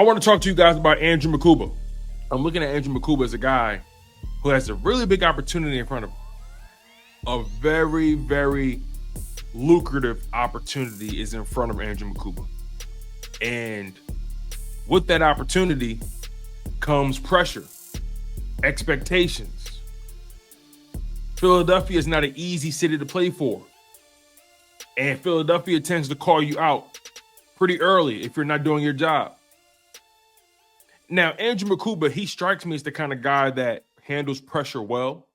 I want to talk to you guys about Andrew Mukuba. I'm looking at Andrew Mukuba as a guy who has a really big opportunity in front of him. A very, very lucrative opportunity is in front of Andrew Mukuba. And with that opportunity comes pressure, expectations. Philadelphia is not an easy city to play for. And Philadelphia tends to call you out pretty early if you're not doing your job. Now, Andrew Mukuba, he strikes me as the kind of guy that handles pressure well.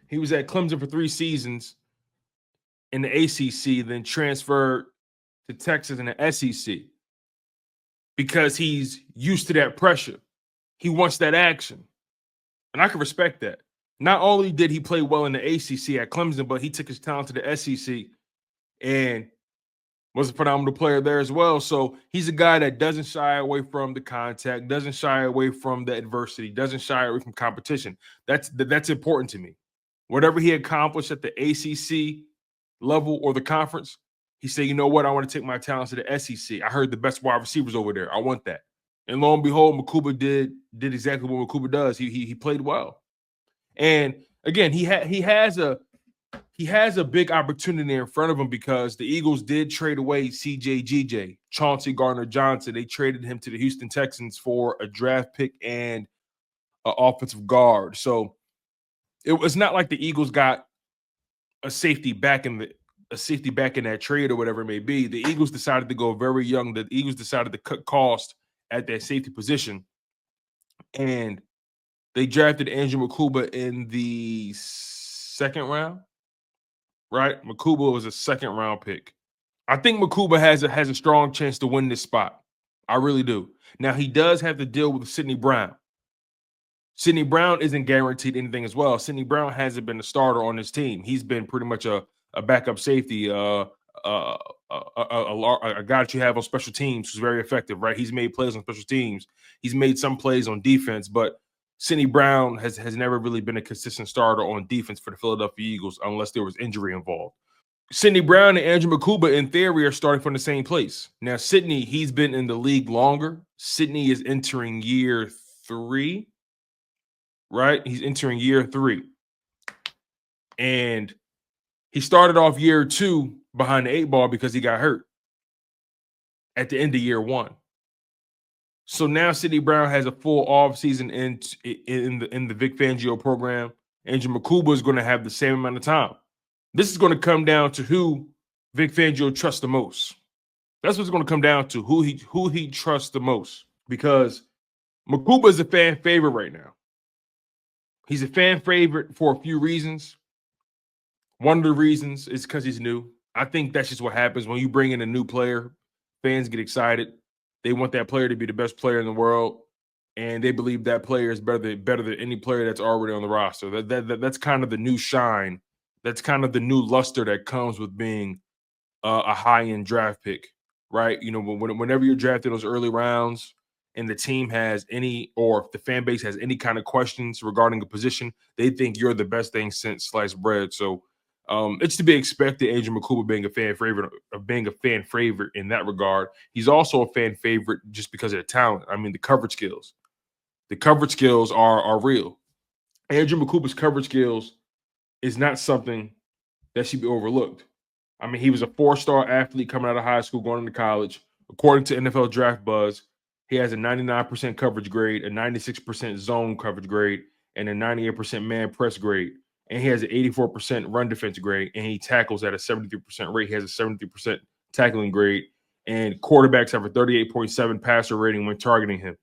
He was at Clemson for 3 seasons in the ACC, then transferred to Texas in the SEC because he's used to that pressure. He wants that action. And I can respect that. Not only did he play well in the ACC at Clemson, but he took his talent to the SEC and was a phenomenal player there as well. So he's a guy that doesn't shy away from the contact, doesn't shy away from the adversity, doesn't shy away from competition. That's important to me. Whatever he accomplished at the ACC level or the conference, he said, you know what? I want to take my talents to the SEC. I heard the best wide receivers over there. I want that. And lo and behold, Makuba did exactly what Makuba does. He played well. And again, he has a big opportunity in front of him because the Eagles did trade away CJGJ, Chauncey Gardner-Johnson. They traded him to the Houston Texans for a draft pick and an offensive guard. So it was not like the Eagles got a safety back in that trade or whatever it may be. The Eagles decided to go very young. The Eagles decided to cut cost at that safety position, and they drafted Andrew Mukuba in the 2nd round. Right, Makuba was a 2nd round pick. I think Makuba has a strong chance to win this spot. I really do. Now he does have to deal with Sidney Brown. Sidney Brown isn't guaranteed anything as well. Sidney Brown hasn't been a starter on this team. He's been pretty much a backup safety, a guy that you have on special teams who's very effective. Right, he's made plays on special teams. He's made some plays on defense, but Sidney Brown has never really been a consistent starter on defense for the Philadelphia Eagles unless there was injury involved. Sidney Brown and Andrew Mukuba, in theory, are starting from the same place. Now, Sidney, he's been in the league longer. Sidney is entering year 3, right? He's entering year 3. And he started off year 2 behind the 8 ball because he got hurt at the end of year 1. So now Sidney Brown has a full offseason in the Vic Fangio program. Andrew Mukuba is going to have the same amount of time. This is going to come down to who Vic Fangio trusts the most. That's what's going to come down to, who he trusts the most. Because Makuba is a fan favorite right now. He's a fan favorite for a few reasons. One of the reasons is because he's new. I think that's just what happens when you bring in a new player. Fans get excited. They want that player to be the best player in the world, and they believe that player is better than any player that's already on the roster. That's kind of the new shine. That's kind of the new luster that comes with being a high-end draft pick, right? You know, whenever you're drafted those early rounds and the team has any, or if the fan base has any kind of questions regarding a position, they think you're the best thing since sliced bread. So it's to be expected, Andrew Mukuba being a fan favorite in that regard. He's also a fan favorite just because of the talent. I mean, the coverage skills. The coverage skills are real. Andrew Mukuba's coverage skills is not something that should be overlooked. I mean, he was a 4-star athlete coming out of high school, going into college. According to NFL Draft Buzz, he has a 99% coverage grade, a 96% zone coverage grade, and a 98% man press grade. And he has an 84% run defense grade, and he tackles at a 73% rate. He has a 73% tackling grade, and quarterbacks have a 38.7 passer rating when targeting him.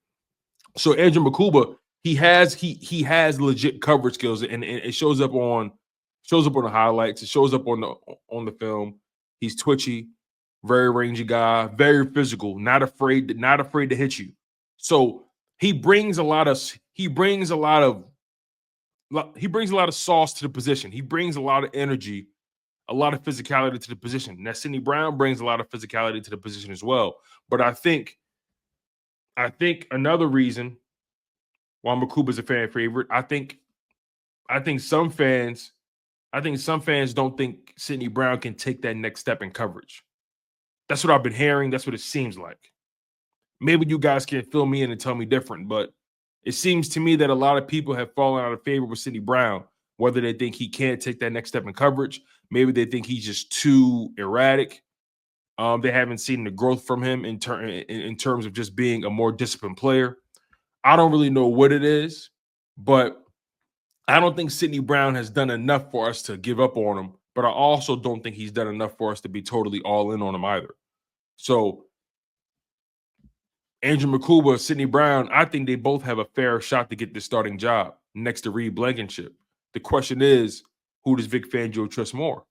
So Andrew Mukuba, he has legit coverage skills, and it shows up on the highlights. It shows up on the film. He's twitchy, very rangy guy, very physical, not afraid to hit you. So he brings a lot of sauce to the position. He brings a lot of energy, a lot of physicality to the position. Now, Sidney Brown brings a lot of physicality to the position as well. But I think another reason why Makuba is a fan favorite, I think some fans don't think Sidney Brown can take that next step in coverage. That's what I've been hearing. That's what it seems like. Maybe you guys can fill me in and tell me different, but it seems to me that a lot of people have fallen out of favor with Sidney Brown, whether they think he can't take that next step in coverage. Maybe they think he's just too erratic. They haven't seen the growth from him in terms of just being a more disciplined player. I don't really know what it is, but I don't think Sidney Brown has done enough for us to give up on him, but I also don't think he's done enough for us to be totally all in on him either. So Andrew Mukuba, Sidney Brown, I think they both have a fair shot to get this starting job next to Reed Blankenship. The question is, who does Vic Fangio trust more?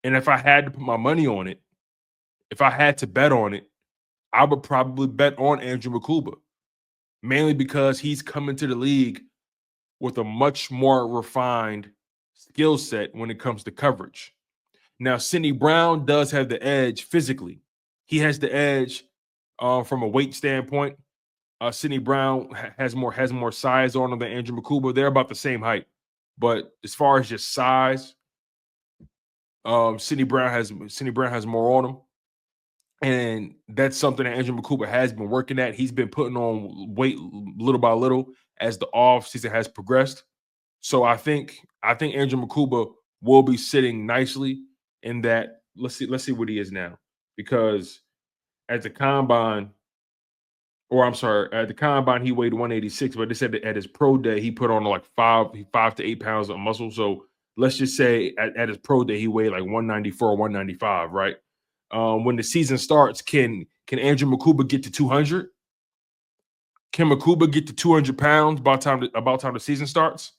And if I had to put my money on it, if I had to bet on it, I would probably bet on Andrew Mukuba, mainly because he's coming to the league with a much more refined skill set when it comes to coverage. Now, Sidney Brown does have the edge physically. He has the edge from a weight standpoint. Sidney Brown has more size on him than Andrew Mukuba. They're about the same height, but as far as just size, Sidney Brown has more on him, and that's something that Andrew Mukuba has been working at. He's been putting on weight little by little as the off season has progressed. So I think Andrew Mukuba will be sitting nicely in that. Let's see what he is now, because at the combine, at the combine he weighed 186, but they said that at his pro day he put on like 5 to 8 pounds of muscle. So let's just say at his pro day he weighed like 194 or 195, right? When the season starts, can Andrew Mukuba get to 200? Can Makuba get to 200 pounds about time the season starts?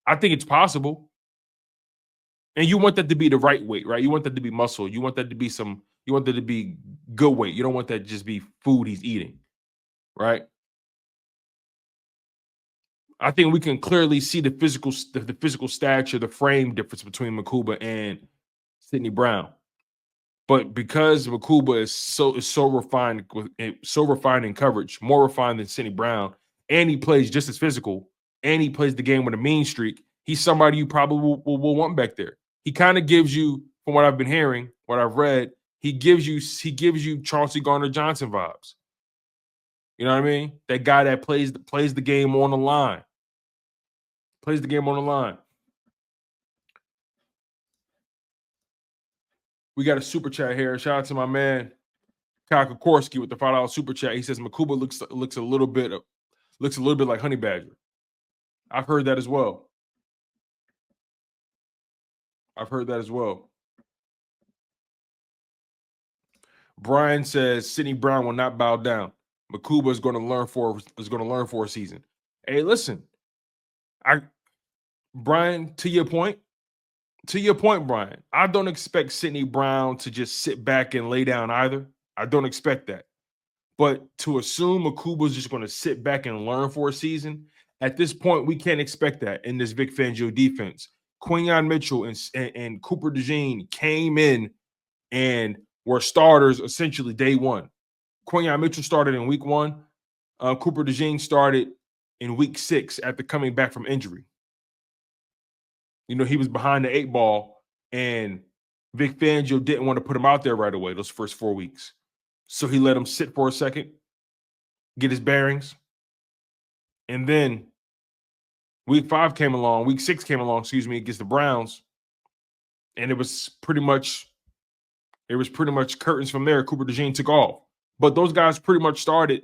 I think it's possible. And you want that to be the right weight, right? You want that to be muscle. You want that to be good weight. You don't want that to just be food he's eating, right? I think we can clearly see the physical stature, the frame difference between Makuba and Sidney Brown. But because Makuba is so refined in coverage, more refined than Sidney Brown, and he plays just as physical, and he plays the game with a mean streak, he's somebody you probably will want back there. He kind of gives you, from what I've been hearing, what I've read, he gives you Chauncey Gardner-Johnson vibes. You know what I mean? That guy that plays the game on the line. Plays the game on the line. We got a super chat here. Shout out to my man Kyle Kokorski with the $5 super chat. He says Makuba looks a little bit like Honey Badger. I've heard that as well. Brian says Sidney Brown will not bow down. Makuba is going to learn for a season. Hey, listen, Brian, to your point, Brian, I don't expect Sidney Brown to just sit back and lay down either. I don't expect that. But to assume Makuba is just going to sit back and learn for a season, at this point, we can't expect that in this Vic Fangio defense. Quinyon Mitchell and Cooper DeJean came in and were starters essentially day one. Quinyon Mitchell started in week 1. Cooper DeJean started in week 6 after coming back from injury. You know, he was behind the 8 ball, and Vic Fangio didn't want to put him out there right away those first 4 weeks. So he let him sit for a second, get his bearings. And then week 6 came along, against the Browns. And it was pretty much curtains from there. Cooper DeJean took off. But those guys pretty much started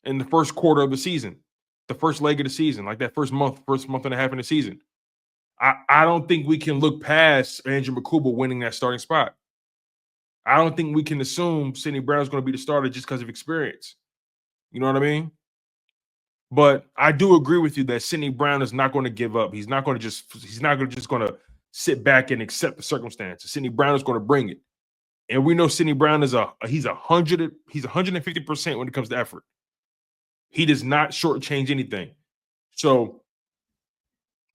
in the first quarter of the season, the first leg of the season, like that first month and a half in the season. I don't think we can look past Andrew Mukuba winning that starting spot. I don't think we can assume Sidney Brown's going to be the starter just because of experience. You know what I mean? But I do agree with you that Sidney Brown is not going to give up. He's not just going to sit back and accept the circumstances. Sidney Brown is going to bring it. And we know Sidney Brown he's 150% when it comes to effort. He does not shortchange anything. So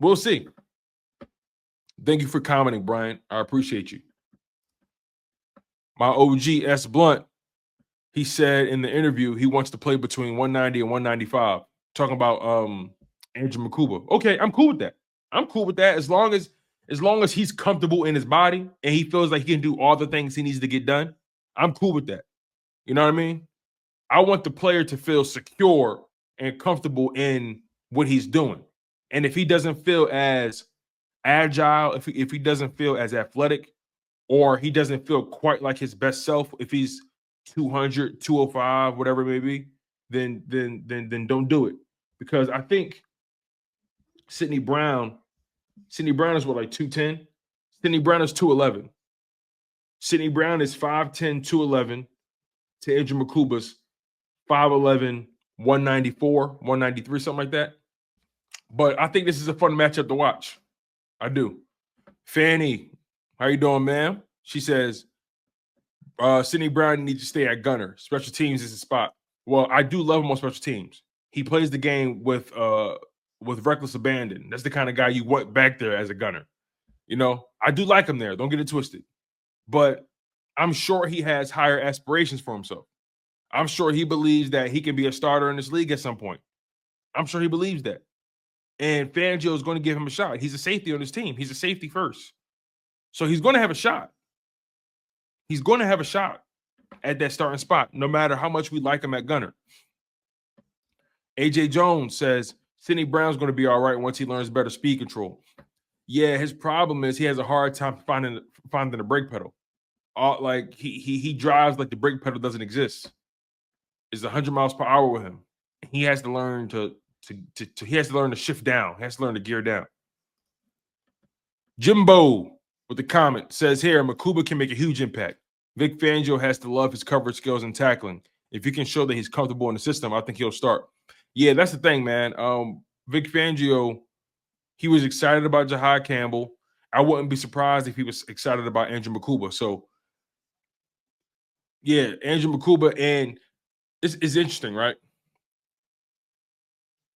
we'll see. Thank you for commenting, Brian. I appreciate you. My OG S Blunt, he said in the interview he wants to play between 190 and 195. Talking about Andrew Mukuba. Okay, I'm cool with that. As long as he's comfortable in his body and he feels like he can do all the things he needs to get done. I'm cool with that. You know what I mean? I want the player to feel secure and comfortable in what he's doing. And if he doesn't feel as agile, if he doesn't feel as athletic, or he doesn't feel quite like his best self, if he's 200, 205, whatever it may be, then don't do it. Because I think Sidney Brown is what, like 210? Sidney Brown is 211. Sidney Brown is 5'10, 211 to Andrew Mukuba's 5'11, 194, 193, something like that. But I think this is a fun matchup to watch. I do. Fanny, how you doing, ma'am? She says, Sidney Brown needs to stay at gunner. Special teams is his spot. Well, I do love him on special teams. He plays the game with reckless abandon. That's the kind of guy you want back there as a gunner. You know, I do like him there. Don't get it twisted. But I'm sure he has higher aspirations for himself. I'm sure he believes that he can be a starter in this league at some point. I'm sure he believes that. And Fangio is going to give him a shot. He's a safety on his team. He's a safety first. So he's going to have a shot. He's going to have a shot at that starting spot, no matter how much we like him at gunner. AJ Jones says, Sidney Brown's going to be all right once he learns better speed control. Yeah, his problem is he has a hard time finding the brake pedal. Like he drives like the brake pedal doesn't exist. It's 100 miles per hour with him. He has to learn to shift down. He has to learn to gear down. Jimbo with the comment says here, Makuba can make a huge impact. Vic Fangio has to love his coverage skills and tackling. If he can show that he's comfortable in the system, I think he'll start. Yeah, that's the thing, man. Vic Fangio, he was excited about Jihaad Campbell. I wouldn't be surprised if he was excited about Andrew Mukuba. So, yeah, Andrew Mukuba, and it's interesting, right?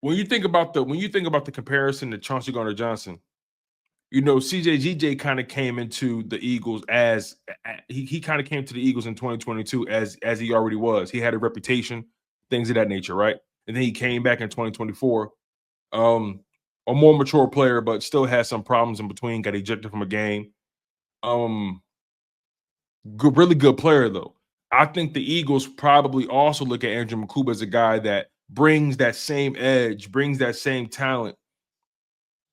When you think about the comparison to Chauncey Gardner-Johnson, you know, CJGJ kind of came into the Eagles as he kind of came to the Eagles in 2022 as he already was. He had a reputation, things of that nature, right? And then he came back in 2024, a more mature player, but still had some problems in between. Got ejected from a game. Really good player though. I think the Eagles probably also look at Andrew Mukuba as a guy that brings that same edge, brings that same talent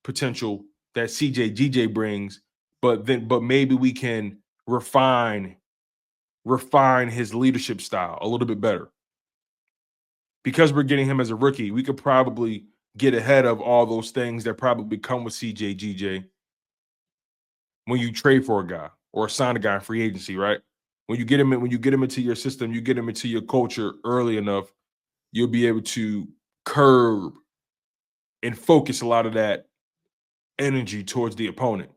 potential that CJGJ brings, but maybe we can refine his leadership style a little bit better. Because we're getting him as a rookie, we could probably get ahead of all those things that probably come with CJGJ when you trade for a guy or sign a guy in free agency, right? When you get him into your system, you get him into your culture early enough, you'll be able to curb and focus a lot of that energy towards the opponent.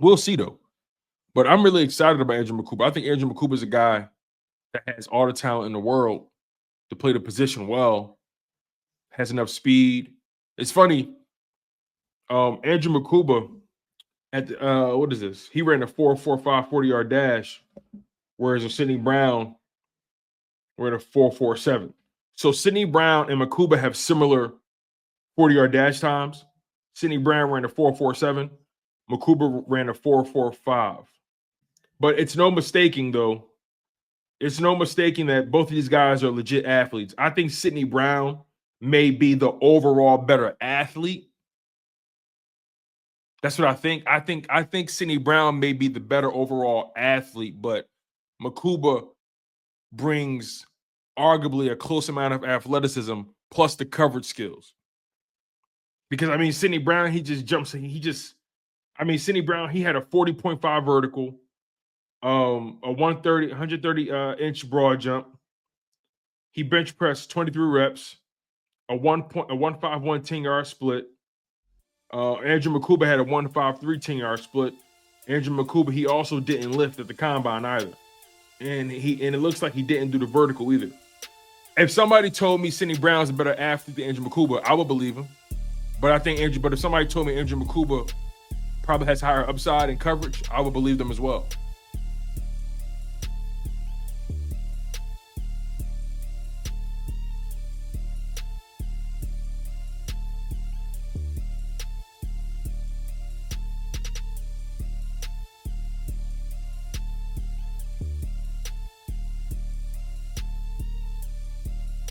We'll see though. But I'm really excited about Andrew Mukuba. I think Andrew Mukuba is a guy that has all the talent in the world to play the position well, has enough speed. It's funny, Andrew Mukuba at the, what is this? He ran a 4.45 40-yard dash, whereas Sidney Brown ran a 4.47. So Sidney Brown and Makuba have similar 40-yard dash times. Sidney Brown ran a 4.47. Makuba ran a 4.45. But it's no mistaking, though. It's no mistaking that both of these guys are legit athletes. I think Sidney Brown may be the overall better athlete. That's what I think. I think Sidney Brown may be the better overall athlete, but Makuba brings arguably a close amount of athleticism plus the coverage skills. Because, I mean, Sidney Brown, he just jumps. Sidney Brown, he had a 40.5 vertical, a 130 inch broad jump. He bench pressed 23 reps, a 151 10-yard split. Andrew Mukuba had a 153 10-yard split. Andrew Mukuba, he also didn't lift at the combine either. And it looks like he didn't do the vertical either. If somebody told me Sidney Brown's a better athlete than Andrew Mukuba, I would believe him. But if somebody told me Andrew Mukuba probably has higher upside and coverage, I would believe them as well.